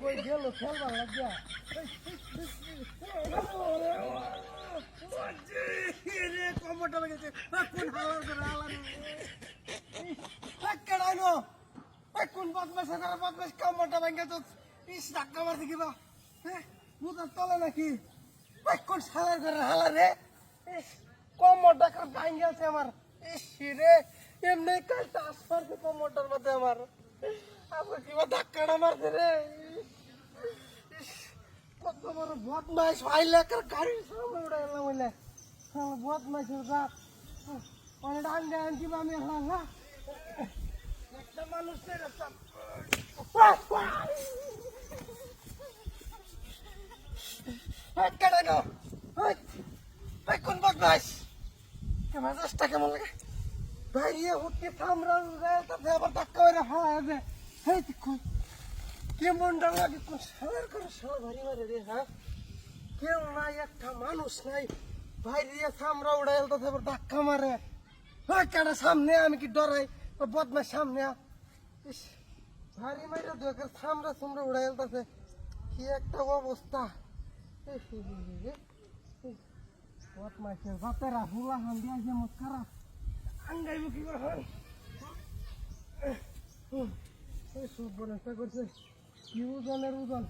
কই গেল খেলবার লাগিয়া রে কমটা লেগেছে কোন হালার করে হালার কেডাইনো কোন বদমাশ করে বদমাশ কমটা ভেঙে তো ইস ধাক্কা মারতে কিবা হ্যাঁ মুদার তলে নাকি কোন হালার করে হালার রে কমটা করে ভেঙে গেছে আমার ইস রে এমনি কালটা আসবার কমটার মধ্যে আমার আবার কিবা ধাক্কাটা মারছে রে কত বড় বদমাইশ ভাইলে কার গাড়ির সামনে উড়ে এলাম বলে বদমাইশের রাত অনেক আনতে আনছি আমি হ্যাঁ একটা মানুষ কেন কোন বদমাইশ কেমন চেষ্টা কেমন লাগে বাইরে উঠতে থামরা তাতে আবার ধাক্কা মেরে হাওয়া হ্যাঁ কেমনটা লাগে কোন সালার করে সালা ভারী মারে রে হ্যাঁ কেউ নাই একটা মানুষ নাই বাইরে থামরা উড়াই তাতে আবার ধাক্কা মারে হ্যাঁ কেডা সামনে আমি কি ডরাই বদমাস সামনে ভারী মারে দোকান থামরা থামরা উড়াই তাতে কি একটা অবস্থা বদমাসের বাতেরা হুলা হান দিয়ে যেমন খারাপ আঙ্গাইব কি করে সব বনস্তা করছে কি ওজনের ওজন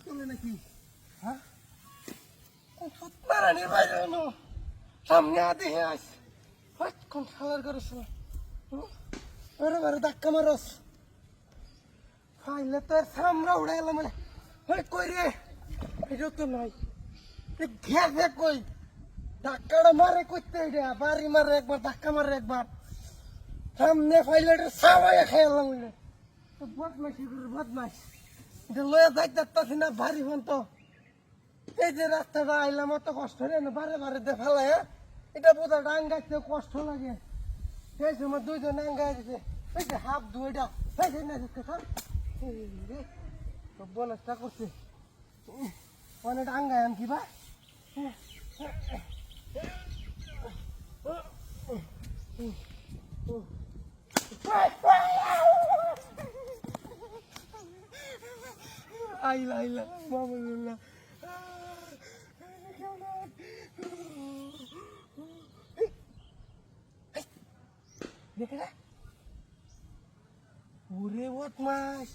চলে নাকি হ্যাঁ নারায়ণের বাইরে সামনে আদি আস কোন খালার করেছ ওরে বারে ধাক্কা মারস ফাইলে তো সামরা উড়ে এলাম মানে কই রে এটা তো নাই ঘেসে কই ধাক্কাটা মারে কইতে এটা বাড়ি মারে একবার ধাক্কা মারে একবার সামনে ফাইলেটা সাবাই খেয়ে এলাম বলে বদমাইশ বদমাইশ এটা লয়ে যাইতে না ভারী হন তো এই যে রাস্তাটা আইলাম অত কষ্ট রে না বারে বারে দে ফেলায় এটা বোধহয় ডাঙ্গাইতে কষ্ট লাগে এই সময় দুইজন ডাঙ্গাই দিছে এই যে হাফ দুইটা এই যে না বনস্তা করছে অনেক ডাঙ্গাই আম কি ভাই আইলা আইলা মামুল্লাহ দেখে ওরে বদমাস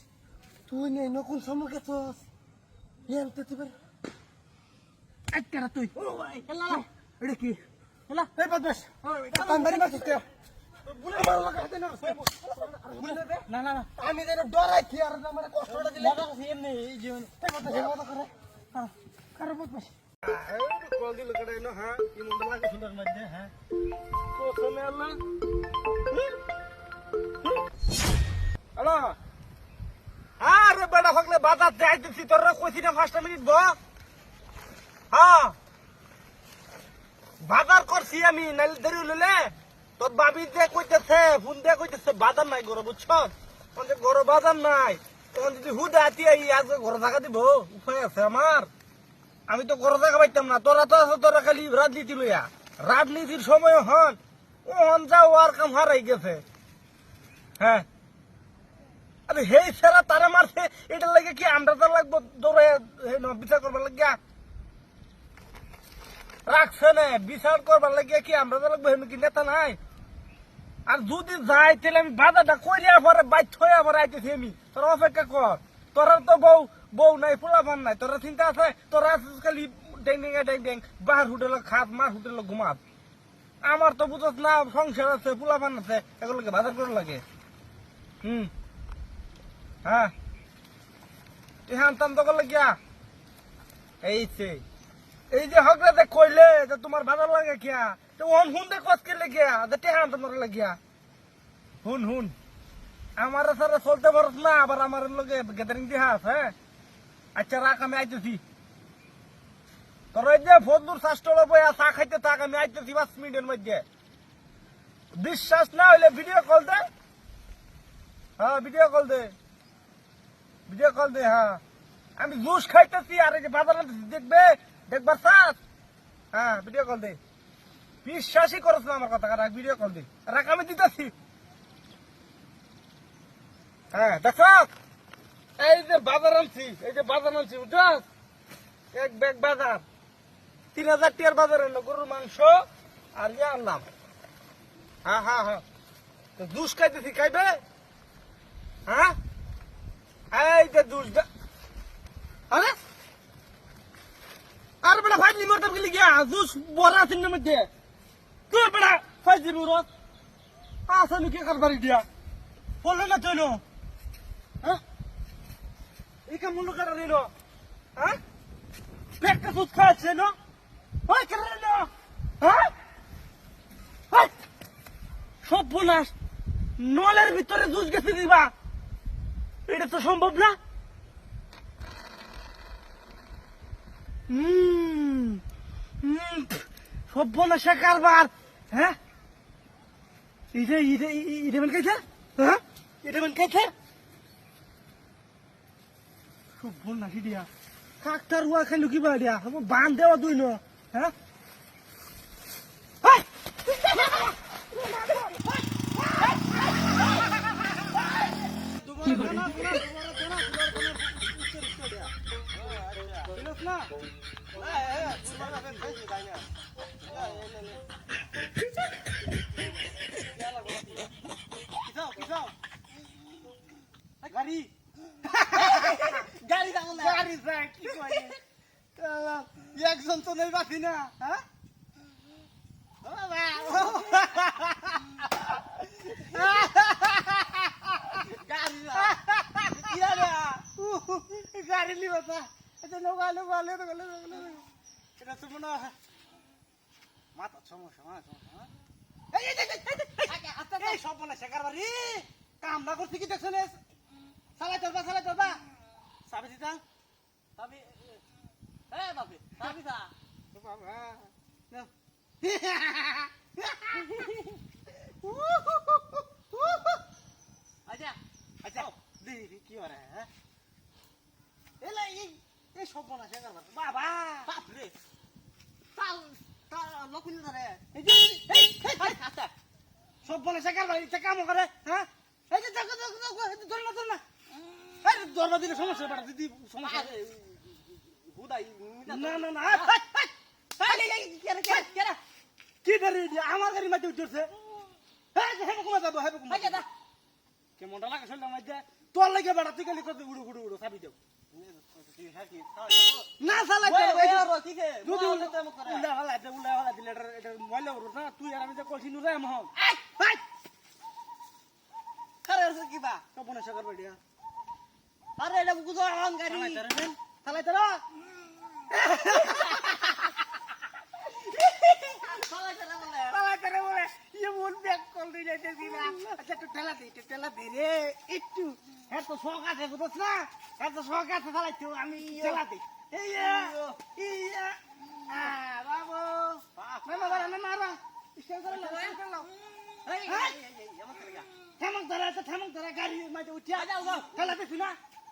তুই নেই নকুল সমুখে তোস এনতে তুই আটকারা তুই এটা কি এই বদমাস তান্দারি মাছিস কে না না না আমি যেন ডরাইছি আর আমার কষ্টটা দিলে এমনি এই জীবন করে কারো বদমাস কল দিল কড়াই না হ্যাঁ কি মন্দ লাগে সুন্দর মধ্যে হ্যাঁ তো শুনে আল্লাহ হ্যালো আরে বেটা হকলে বাজার যাইতেছি তোরা কইছি না 5 মিনিট ব হ্যাঁ বাজার করছি আমি নাইলে দেরি লইলে তোর বাবি যে কইতেছে ফোন দিয়ে কইতেছে বাজার নাই গরো বুঝছ তখন যে গরো বাজার নাই তখন যদি হুদা আতি আজকে ঘর থাকা দিব উপায় আছে আমার আমি তো ঘর থাকা পাইতাম না তোরা তো আছে তোরা খালি রাজনীতি লইয়া রাজনীতির সময় হন ও হন যাও আর কাম হারাই গেছে হ্যাঁ আরে হে ছেড়া তারা মারছে এটার লাগে কি আমরা তো লাগবো দৌড়ে বিচার করবার লাগিয়া রাখছে না বিচার করবার লাগিয়া কি আমরা তো লাগবো হেন কি নেতা নাই আর যদি যাই তাহলে আমি বাধাটা কইরা পরে বাধ্য হয়ে আবার আইতেছি আমি তোরা অপেক্ষা কর তোরা তো বউ নাই পোলাপান নাই তোরা চিন্তা আছে তোরা খালি ডেং ডেং ডেং বাহার হোটেল খাত মার হোটেল ঘুমাত আমার তো বুঝত না সংসার আছে পোলাপান আছে এগুলোকে বাজার করে লাগে হ্যাঁ তুই হানতাম তো করলে গিয়া এই যে হকরা কইলে যে তোমার বাজার লাগে কিয়া তো হুন দে কস কে লাগিয়া তে হানতাম তোর লাগিয়া হুন আমার সারা চলতে পারত না আবার আমার লগে গ্যাদারিং দিয়া আছে আচ্ছা রাখ আমি আইতেছি তোর এই যে ফজলুর শাস্ত্র বইয়া চা খাইতে থাক আমি আইতেছি 5 মিনিটের মধ্যে বিশ্বাস না হইলে ভিডিও কল দে হ্যাঁ ভিডিও কল দে হ্যাঁ আমি জুস খাইতেছি আর এই যে বাজার আনতেছি দেখবে দেখবার চাস হ্যাঁ ভিডিও কল দে বিশ্বাসই করছ না আমার কথা রাখ ভিডিও কল দে রাখ আমি দিতেছি হ্যাঁ দেখ এই যে বাজার আনছি বুঝছস এক ব্যাগ বাজার 3000 টাকার বাজার আনলো গরুর মাংস আর ইয়ে আনলাম হ্যাঁ হ্যাঁ হ্যাঁ তো জুস খাইতেছি খাইবে হ্যাঁ এই যে জুস আরে আর বেটা ফাইজলি মরতাম গেলি গিয়া জুস বড়া আছে না মধ্যে তুই বেটা ফাইজলি মুরত আসলে কি করবারি দিয়া বললো না চলো হ্যাঁ এই কেমন লোকেরা নিল হ্যাঁ পেটটা দুধ খাচ্ছে না ওই কেন নিল হ্যাঁ সব বোনাস নলের ভিতরে জুস গেছে দিবা এটা তো সম্ভব না সব বোনাসে কারবার হ্যাঁ এটা মানে খাইছে হ্যাঁ এটা মানে খাইছে সব বোনাসি দিয়া কাকটার রুয়া খাইলো কিবা দিয়া বান দেওয়া দুই ন হ্যাঁ গাড়ি গাড়ি গাড়ি কি কয় একজন তো নেই বাকি না হ্যাঁ গাড়ি লিবা এটা নৌকা এটা তো মনে হয় মাথা সমস্যা সব বলে শেখার বাড়ি কাম না করছি কি দেখছো চালাই চলবা চাবি দিতা চাবি বাপে চাবি দা বাবা আচ্ছা আচ্ছা দেখি কি করে হ্যাঁ এলা এই সব বলা শেখার বাবা বাপরে লকুন ধরে এই যে আচ্ছা সব বলে শেখার ভাই এটা কাম করে হ্যাঁ এই যে ধর না দরবা দিলে সমস্যা বাড়া দিদি সমস্যা হুদাই না কি ধরে আমার গাড়ি মাঝে উঠছে কেমনটা লাগে শুনলে আমার তোর লাগে বেড়া তুই গেলি কত উড়ো সাবি দেব না সালাই উল্লা দিলে এটা ময়লা উড়ো না তুই আর আমি যে কলসি নুরে মহল কিবা কপনে সকার বেড়িয়া আরে এটা বুঝো আম গাড়ি চালাই তোরা বলে ইয়ে মন ব্যাগ কল দিয়ে যাইতেছি না আচ্ছা একটু ঠেলা দে রে একটু এত শখ আছে বুঝছ না এত শখ আছে চালাইতে আমি ঠেলা দিই বাবু থামক ধরা গাড়ি মাঝে উঠিয়া ঠেলা দিছি না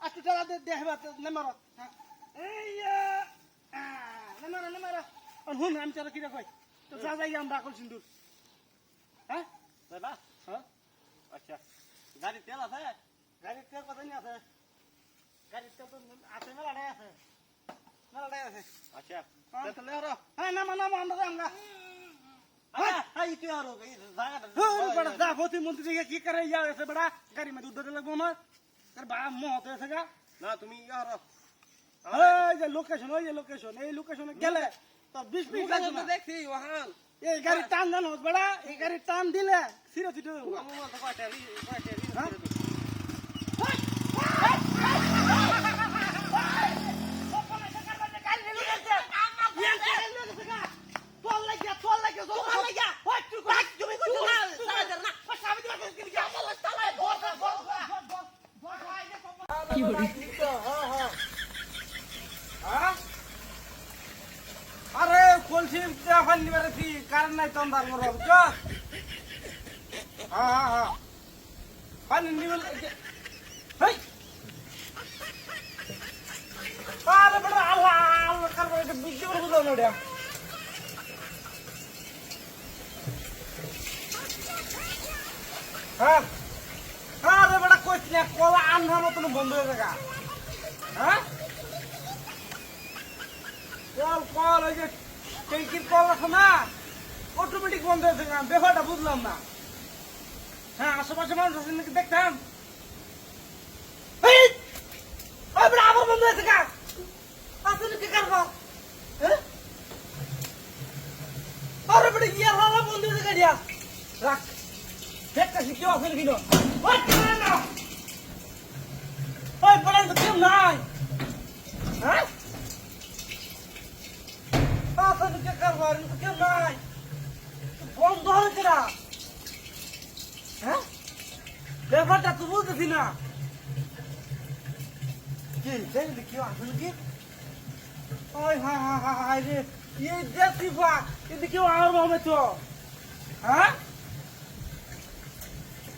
একটু ঠেলা দেখবা নেমার নেমার হুন আমি তোরা কিরা কই তো যা যাই আমরা কল সিন্দুর হ্যাঁ দাদা হ্যাঁ আচ্ছা গাড়ি তেল আছে গাড়ির তেল কত নিয়ে আছে গাড়ির তেল তো আছে মেলাটাই আছে আচ্ছা তাহলে আর হ্যাঁ নামা আমরা এই তুই আর এই জায়গাটা বড় যা ভতি মন্ত্রী কি করে ইয়া আছে বড় গাড়ি মে দুধ লাগবো আমার তার বা মত আছে গা না তুমি আর এই যে লোকেশন এই লোকেশনে গেলে তো 20 মিনিট লাগবে না দেখছি ওহান এই গাড়ি টান দেন হোস বড় এই গাড়ি টান দিলে সিরে তুই আমি বলতে কয়টা আরে কলসি পানি মারেছি কারণ নাই তো আন্দার মরা বুঝছো হ্যাঁ পানি নিবেল আরে বড় আল্লাহ আল্লাহ কারবার এটা বুঝতে পারবো না ওটা হ্যাঁ আরে বড় কইছ না কলা আন্ধার মতন বন্ধ হয়ে গেছে হ্যাঁ কল কল ওই যে ট্যাঙ্কির কল আছে না অটোমেটিক বন্ধ হয়েছে না ব্যাপারটা বুঝলাম না হ্যাঁ আশেপাশে মানুষ আছে নাকি দেখতাম আবার বন্ধ হয়েছে গা আসলে কি করবো হ্যাঁ আরে বেটা ইয়ার হালা বন্ধ হয়েছে গাড়িয়া রাখ দেখটা শিখতে আসেন কিনো ওই না ওই বড় তো কেউ নাই হ্যাঁ আসলে কি করবো আর কেউ নাই বন্ধ হয়েছে না হ্যাঁ ব্যাপারটা তো বুঝতেছি না কি দেখলি কেউ আসেন কি ওই হ্যাঁ হ্যাঁ হ্যাঁ হ্যাঁ রে এই দেখি বা কিন্তু কেউ আর হবে তো হ্যাঁ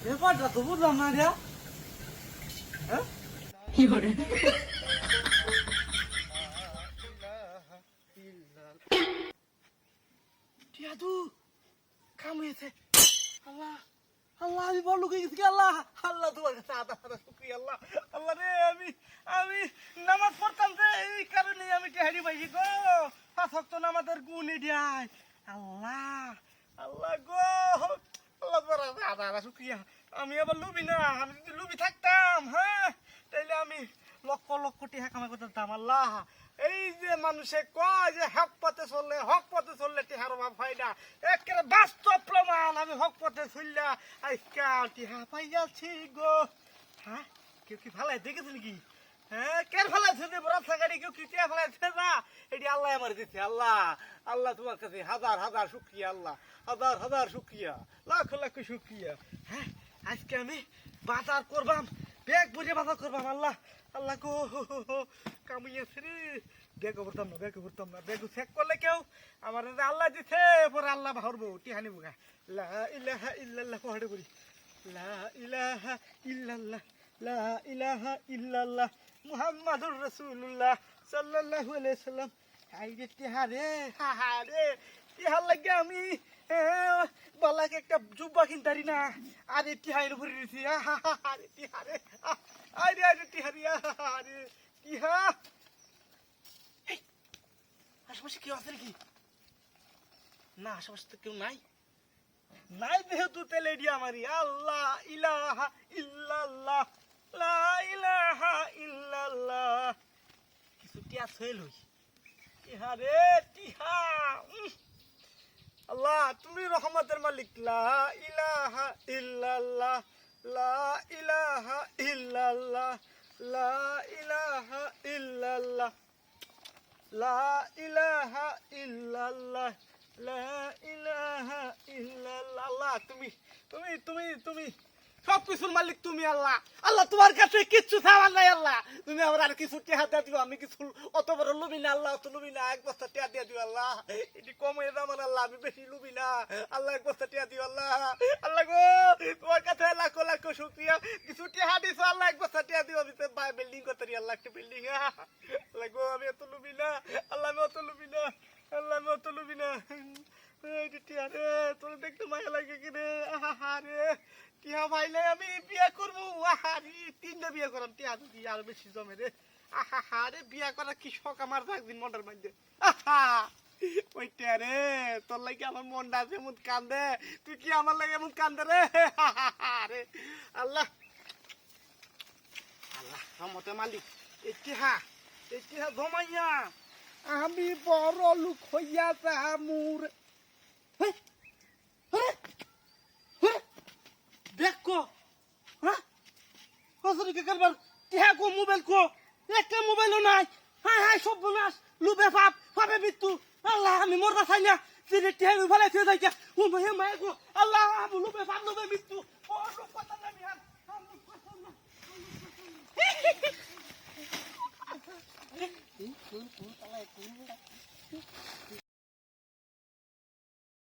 ব্যাপারটা তো বুঝলাম না রে হ্যাঁ কি করে টিয়াদু কামিয়েছে আল্লাহ আল্লাহ আমি বড় লোক হয়ে গেছি আল্লাহ আল্লাহ তোমার কাছে আদা আদা শুক্রিয়া আল্লাহ আল্লাহ রে আমি নামাজ পড়তাম যে এই কারণে আমি টেহারি পাইছি গো ফাঁসক্ত নামাজের গুণ এডিয়াই আল্লাহ আল্লাহ গো আল্লাহ তোমার কাছে আদা আদা শুক্রিয়া আমি আবার লুবি না আমি যদি লুবি থাকতাম হ্যাঁ তাইলে আমি লক্ষ লক্ষ টেহা কামাই করতাম আল্লাহ এই যে মানুষে কয় যে হক পথে চললে টিহার অভাব হয় না একেবারে বাস্তব প্রমাণ আমি হক পথে চললা আজকা টিহা পাই যাচ্ছি গো হ্যাঁ কেউ কি ফালাই দেখেছে নাকি হ্যাঁ কেন ফালাইছে যে বরাত গাড়ি কেউ কি টিহা ফালাইছে না এটি আল্লাহ আমার দিচ্ছে আল্লাহ আল্লাহ তোমার কাছে হাজার হাজার শুকরিয়া আল্লাহ হাজার হাজার শুকরিয়া লাখ লাখ শুকরিয়া হ্যাঁ আজকে আমি বাজার করবাম ব্যাগ বুঝে বাজার করবাম আল্লাহ আল্লাহ গো কামিয়েছে রে ব্যাগও করতাম না ব্যাগ চেক করলে কেউ আমার আল্লাহ দিছে পরে আল্লাহ ভাববো টিহানি বুগা লা ইলাহা ইল্লাল্লাহ পড়ে বলি লা ইলাহা ইল্লাল্লাহ লা ইলাহা ইল্লাল্লাহ মুহাম্মাদুর রাসূলুল্লাহ সাল্লাল্লাহু আলাইহি সাল্লাম হাই রে টিহারে হা রে টিহার লাগে আমি বালাকে একটা জুব্বা কিনতারি না আরে টিহাইর উপরে দিছি আরে টিহারে আরে আরে টিহারি আরে টিহা আশেপাশে কেউ আছে নাকি না আশেপাশে তো কেউ নাই যেহেতু তেলে এডি আমারি আল্লাহ ইলাহা ইল্লাল্লাহ লা ইলাহা ইল্লাল্লাহ কিছু টিয়া ছয় লই টিহা রে টিহা আল্লাহ তুমি রহমতের মালিক লা ইলাহা ইল্লাল্লাহ লা ইলাহা ইল্লাল্লাহ লা ইলাহা ইল্লাল্লাহ লা ইলাহা ইল্লাল্লাহ লা ইলাহা ইল্লাল্লাহ আল্লাহ তুমি সব কিছুর মালিক তুমি আল্লাহ আল্লাহ তোমার কাছে কিচ্ছু চাওয়ার নাই আল্লাহ তুমি আমার আর কিছু টেহা দিয়ে দিও আমি কিছু অত বড় লুবি না আল্লাহ অত লুবি না এক বস্তা টেহা দিয়ে দিও আল্লাহ এটি কম হয়ে যাবে আল্লাহ আমি বেশি লুবি না আল্লাহ এক বস্তা টেহা দিও আল্লাহ আল্লাহ গো তোমার কাছে লাখ লাখ শুকরিয়া কিছু টেহা দিছো আল্লাহ এক বস্তা টেহা দিও আমি বিল্ডিং করতে আল্লাহ একটা বিল্ডিং আল্লাহ গো আমি অত লুবি না আল্লাহ আমি অত লুবি না আল্লাহ আমি অত লুবি না টিয়া রে তোর দেখতে মায়া লাগে কিনে আরে টিয়া ভাইলে আমি বিয়া করবো আহারি 3টা বিয়া করাম টিয়া যদি আর বেশি জমে রে আরে বিয়া করার কি শখ আমার একদিন মনটার মধ্যে ওই টিয়া রে তোর লাগে আমার মনটা যেমন কান্দে তুই কি আমার লাগে এমন কান্দে রে আরে আল্লাহ আল্লাহ রহমতের মালিক এই টিহা জমাইয়া আমি বড় লোক হইয়া যামুর দেখো হ্যাঁ কারবার টিহা কো মোবাইল কো একটা মোবাইলও নাই হাই সব বোনাস লুবে পাপে মৃত্যু আল্লাহ আমি মরবা চাই না টিহা ফেলাই যাই ও মায়ে গো আল্লাহ লুবে মৃত্যু